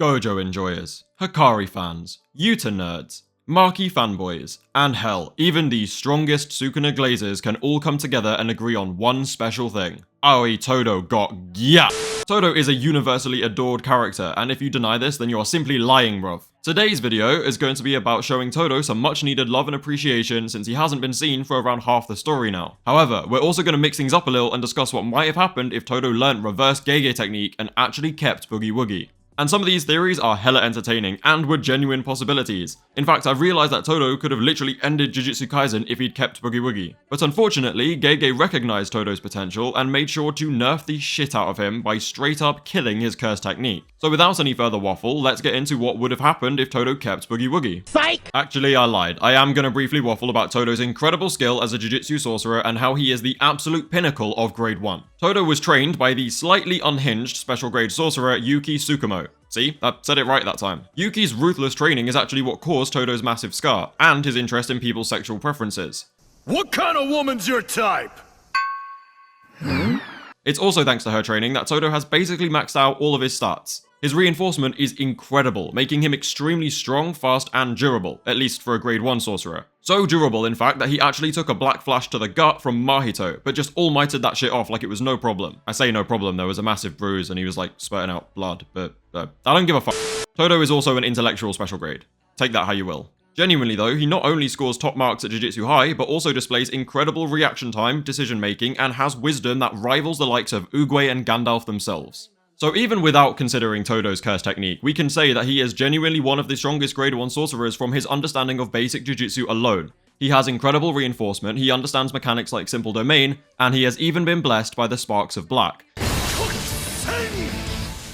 Gojo enjoyers, Hikari fans, Yuta nerds, Maki fanboys, and hell, even the strongest Sukuna glazers can all come together and agree on one special thing. Aoi Todo got ya! Todo is a universally adored character, and if you deny this, then you're simply lying, bruv. Today's video is going to be about showing Todo some much needed love and appreciation since he hasn't been seen for around half the story now. However, we're also going to mix things up a little and discuss what might have happened if Todo learnt reverse Gege technique and actually kept Boogie Woogie. And some of these theories are hella entertaining and were genuine possibilities. In fact, I've realized that Todo could have literally ended Jujutsu Kaisen if he'd kept Boogie Woogie. But unfortunately, Gege recognized Todo's potential and made sure to nerf the shit out of him by straight up killing his curse technique. So without any further waffle, let's get into what would have happened if Todo kept Boogie Woogie. Psych! Actually, I lied. I am gonna briefly waffle about Todo's incredible skill as a Jujutsu sorcerer and how he is the absolute pinnacle of Grade 1. Todo was trained by the slightly unhinged special grade sorcerer Yuki Tsukumo. See, I said it right that time. Yuki's ruthless training is actually what caused Todo's massive scar, and his interest in people's sexual preferences. What kind of woman's your type? It's also thanks to her training that Todo has basically maxed out all of his stats. His reinforcement is incredible, making him extremely strong, fast, and durable, at least for a grade 1 sorcerer. So durable, in fact, that he actually took a black flash to the gut from Mahito, but just all-mighted that shit off like it was no problem. I say no problem, there was a massive bruise and he was like spurting out blood, but I don't give a fuck. Todo is also an intellectual special grade. Take that how you will. Genuinely though, he not only scores top marks at Jujutsu High, but also displays incredible reaction time, decision making, and has wisdom that rivals the likes of Oogway and Gandalf themselves. So even without considering Todo's curse technique, we can say that he is genuinely one of the strongest grade 1 sorcerers from his understanding of basic Jujutsu alone. He has incredible reinforcement, he understands mechanics like simple domain, and he has even been blessed by the sparks of black.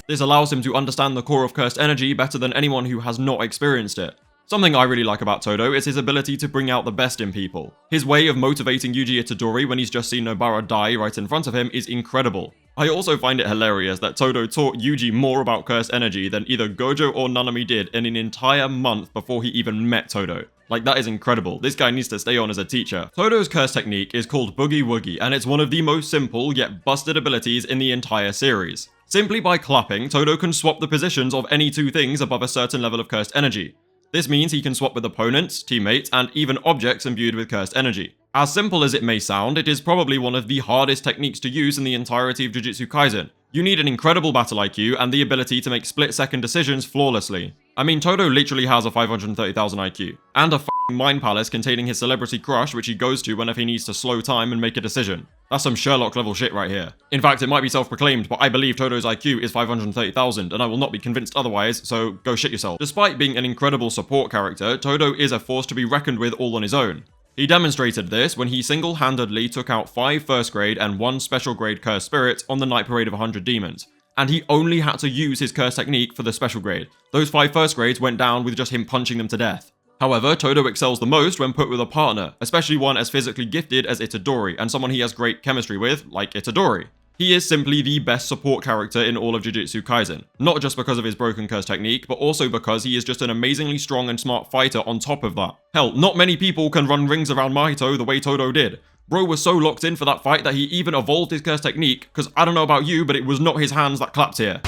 This allows him to understand the core of cursed energy better than anyone who has not experienced it. Something I really like about Todo is his ability to bring out the best in people. His way of motivating Yuji Itadori when he's just seen Nobara die right in front of him is incredible. I also find it hilarious that Todo taught Yuji more about cursed energy than either Gojo or Nanami did in an entire month before he even met Todo. Like, that is incredible. This guy needs to stay on as a teacher. Todo's curse technique is called Boogie Woogie, and it's one of the most simple yet busted abilities in the entire series. Simply by clapping, Todo can swap the positions of any two things above a certain level of cursed energy. This means he can swap with opponents, teammates, and even objects imbued with cursed energy. As simple as it may sound, it is probably one of the hardest techniques to use in the entirety of Jujutsu Kaisen. You need an incredible battle IQ and the ability to make split-second decisions flawlessly. I mean, Todo literally has a 530,000 IQ, and a f***ing mind palace containing his celebrity crush which he goes to whenever he needs to slow time and make a decision. That's some Sherlock level shit right here. In fact, it might be self-proclaimed, but I believe Todo's IQ is 530,000, and I will not be convinced otherwise, so go shit yourself. Despite being an incredible support character, Todo is a force to be reckoned with all on his own. He demonstrated this when he single-handedly took out 5 first grade and 1 special grade cursed spirits on the night parade of 100 demons. And he only had to use his curse technique for the special grade. Those 5 first grades went down with just him punching them to death. However, Todo excels the most when put with a partner, especially one as physically gifted as Itadori, and someone he has great chemistry with, like Itadori. He is simply the best support character in all of Jujutsu Kaisen, not just because of his broken curse technique, but also because he is just an amazingly strong and smart fighter on top of that. Hell, not many people can run rings around Mahito the way Todo did. Bro was so locked in for that fight that he even evolved his curse technique, because I don't know about you, but it was not his hands that clapped here.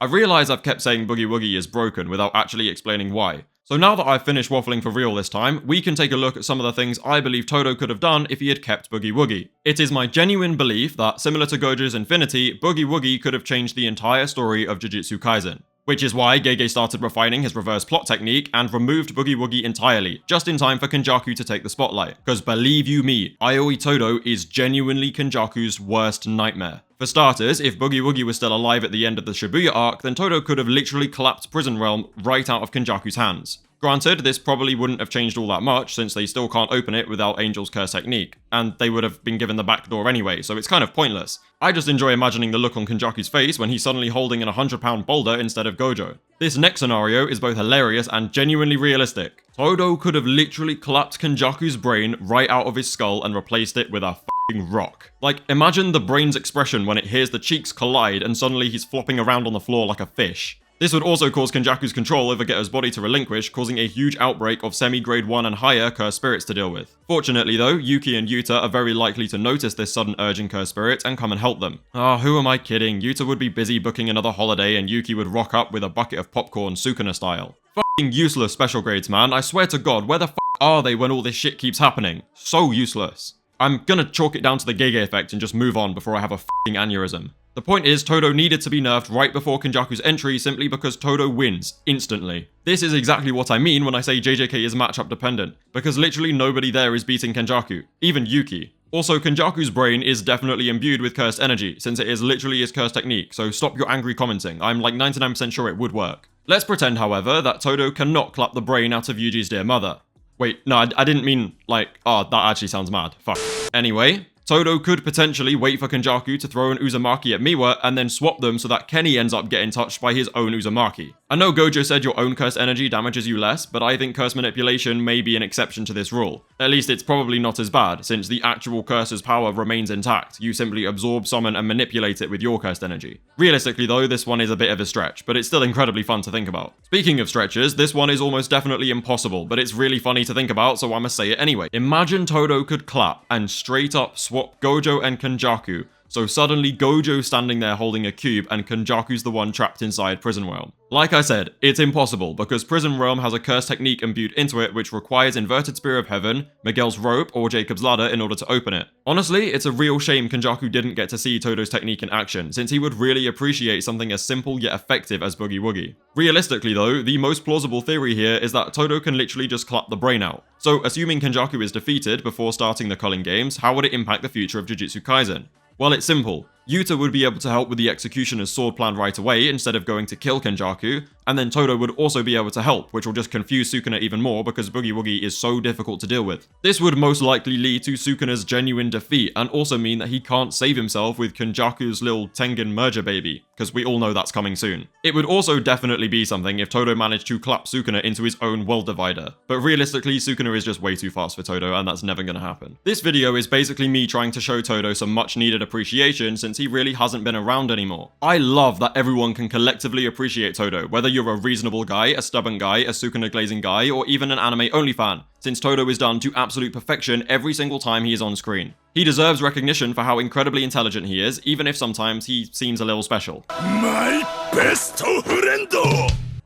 I realise I've kept saying Boogie Woogie is broken without actually explaining why. So now that I've finished waffling for real this time, we can take a look at some of the things I believe Todo could have done if he had kept Boogie Woogie. It is my genuine belief that, similar to Gojo's Infinity, Boogie Woogie could have changed the entire story of Jujutsu Kaisen. Which is why Gege started refining his reverse plot technique and removed Boogie Woogie entirely, just in time for Kenjaku to take the spotlight. Cause believe you me, Aoi Todo is genuinely Kenjaku's worst nightmare. For starters, if Boogie Woogie was still alive at the end of the Shibuya arc, then Todo could have literally collapsed Prison Realm right out of Kenjaku's hands. Granted, this probably wouldn't have changed all that much since they still can't open it without Angel's curse technique, and they would have been given the back door anyway, so it's kind of pointless. I just enjoy imagining the look on Kenjaku's face when he's suddenly holding an 100-pound boulder instead of Gojo. This next scenario is both hilarious and genuinely realistic. Todo could have literally collapsed Kenjaku's brain right out of his skull and replaced it with a f***ing rock. Like, imagine the brain's expression when it hears the cheeks collide and suddenly he's flopping around on the floor like a fish. This would also cause Kenjaku's control over Geto's body to relinquish, causing a huge outbreak of semi-grade 1 and higher cursed spirits to deal with. Fortunately though, Yuki and Yuta are very likely to notice this sudden urge in cursed spirits and come and help them. Who am I kidding? Yuta would be busy booking another holiday and Yuki would rock up with a bucket of popcorn Sukuna style. Fucking useless special grades, man. I swear to God, where the fuck are they when all this shit keeps happening? So useless. I'm gonna chalk it down to the Gege effect and just move on before I have a fucking aneurysm. The point is, Todo needed to be nerfed right before Kenjaku's entry simply because Todo wins, instantly. This is exactly what I mean when I say JJK is matchup dependent, because literally nobody there is beating Kenjaku, even Yuki. Also, Kenjaku's brain is definitely imbued with cursed energy, since it is literally his cursed technique, so stop your angry commenting, I'm like 99% sure it would work. Let's pretend, however, that Todo cannot clap the brain out of Yuji's dear mother. Wait, no, I didn't mean, like, that actually sounds mad. Fuck. Anyway, Todo could potentially wait for Kenjaku to throw an Uzumaki at Miwa and then swap them so that Kenny ends up getting touched by his own Uzumaki. I know Gojo said your own cursed energy damages you less, but I think curse manipulation may be an exception to this rule. At least it's probably not as bad, since the actual curse's power remains intact. You simply absorb, summon, and manipulate it with your cursed energy. Realistically though, this one is a bit of a stretch, but it's still incredibly fun to think about. Speaking of stretches, this one is almost definitely impossible, but it's really funny to think about, so I'ma say it anyway. Imagine Todo could clap and straight up swap Gojo and Kenjaku, so suddenly Gojo's standing there holding a cube and Kenjaku's the one trapped inside Prison Realm. Like I said, it's impossible because Prison Realm has a curse technique imbued into it which requires Inverted Spear of Heaven, Miguel's Rope, or Jacob's Ladder in order to open it. Honestly, it's a real shame Kenjaku didn't get to see Todo's technique in action, since he would really appreciate something as simple yet effective as Boogie Woogie. Realistically though, the most plausible theory here is that Todo can literally just clap the brain out. So assuming Kenjaku is defeated before starting the culling games, how would it impact the future of Jujutsu Kaisen? Well, it's simple. Yuta would be able to help with the Executioner's sword plan right away instead of going to kill Kenjaku, and then Todo would also be able to help, which will just confuse Sukuna even more because Boogie Woogie is so difficult to deal with. This would most likely lead to Sukuna's genuine defeat, and also mean that he can't save himself with Kenjaku's little Tengen merger baby, because we all know that's coming soon. It would also definitely be something if Todo managed to clap Sukuna into his own world divider, but realistically Sukuna is just way too fast for Todo and that's never gonna happen. This video is basically me trying to show Todo some much needed appreciation since he really hasn't been around anymore. I love that everyone can collectively appreciate Todo, whether you're a reasonable guy, a stubborn guy, a Sukuna glazing guy, or even an anime only fan, since Todo is done to absolute perfection every single time he is on screen. He deserves recognition for how incredibly intelligent he is, even if sometimes he seems a little special. My best friend!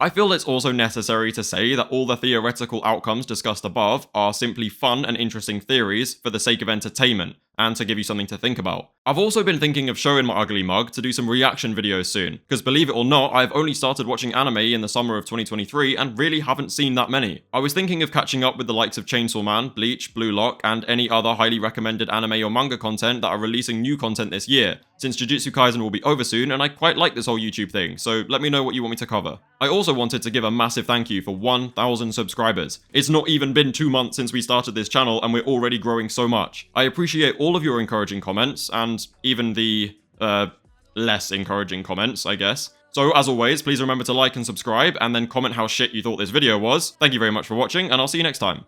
I feel it's also necessary to say that all the theoretical outcomes discussed above are simply fun and interesting theories for the sake of entertainment, and to give you something to think about. I've also been thinking of showing my ugly mug to do some reaction videos soon, because believe it or not, I've only started watching anime in the summer of 2023 and really haven't seen that many. I was thinking of catching up with the likes of Chainsaw Man, Bleach, Blue Lock, and any other highly recommended anime or manga content that are releasing new content this year, since Jujutsu Kaisen will be over soon and I quite like this whole YouTube thing, so let me know what you want me to cover. I also wanted to give a massive thank you for 1,000 subscribers. It's not even been 2 months since we started this channel and we're already growing so much. I appreciate all of your encouraging comments, and even the, less encouraging comments, I guess. So as always, please remember to like and subscribe, and then comment how shit you thought this video was. Thank you very much for watching, and I'll see you next time.